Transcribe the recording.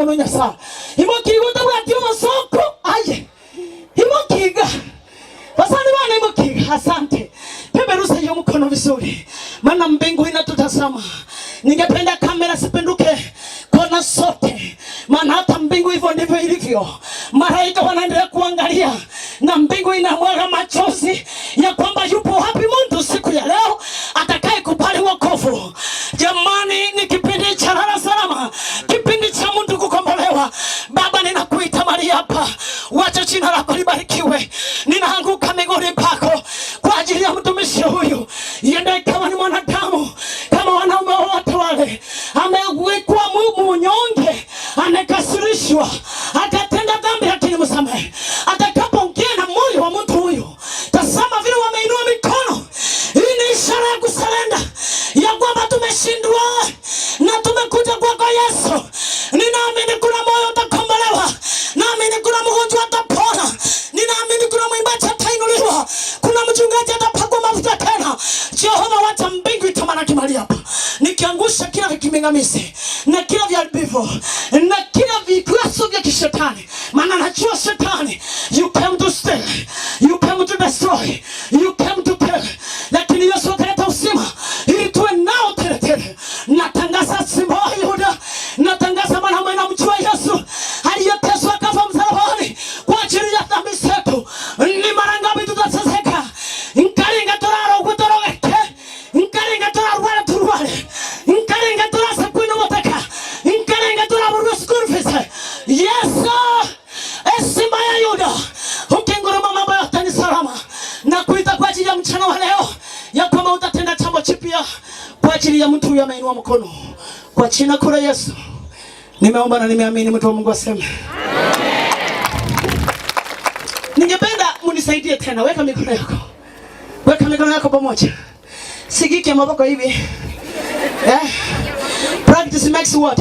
mono nyasa imo kigo tabati masoko aye imo kiga basani bana imo kiga. Asante peperusa hiyo mkono vizuri, maana mbingu inatutazama. Ningependa kamera sipenduke kona sote, maana hata mbingu hivyo ndivyo ilivyo. Malaika wanaendelea kuangalia na mbingu inamwaga machozi ya kwamba yupo wapi mtu siku ya leo atakaye kubali wokovu. Jamani, ni kipindi cha lala salama, kipindi cha mtu kukombolewa. Baba, ninakuita mahali hapa, wacha jina lako libarikiwe. Ninaanguka miguuni pako kwa ajili ya mtumishi huyu, yende kama ni mwanadamu kama wanaume wote wale, amewekwa mnyonge, amekasirishwa, atatenda dhambi lakini msamehe. Atakapoongea na moyo wa mtu huyu, tazama vile wameinua mikono. Hii ni ishara ya kusalenda ya kwamba tumeshindwa na tumekuja kwako Yesu. Ninaamini kuna moyo utakombolewa, naamini kuna mgonjwa atapona, ninaamini kuna mwimbaji atainuliwa, kuna mchungaji atapakwa mafuta tena. Jehova, wacha mbingu itamalaki mahali hapa, nikiangusha kila kimingamizi na kila viharibifu na kila vikwazo vya kishetani, maana najua shetani, you came to steal, you came to destroy, you came to kill, lakini Yesu akaleta uzima ili tuwe nao tele tele. Natangaza simba wa Yuda, natangaza mwanaume na mjua Yesu aliyeteswa kafa msalabani kwa ajili ya dhambi zetu. Ni mara ngapi tutaseseka, nkaringa toraro kutorogeke, nkaringa toraro wala turwale, nkaringa torasa kuino moteka, nkaringa toraro school fees. Yesu simba ya Yuda, ukinguruma mambo yote ni salama. Na kuita kwa ajili ya mchana wa leo ya kwamba utatenda jambo jipya kwa ajili ya mtu huyu ameinua mkono. Kwa jina kula Yesu nimeomba na nimeamini. Mtu wa Mungu aseme amen. Ningependa munisaidie tena, weka mikono yako, weka mikono yako pamoja, sigike maboko hivi. Practice makes what?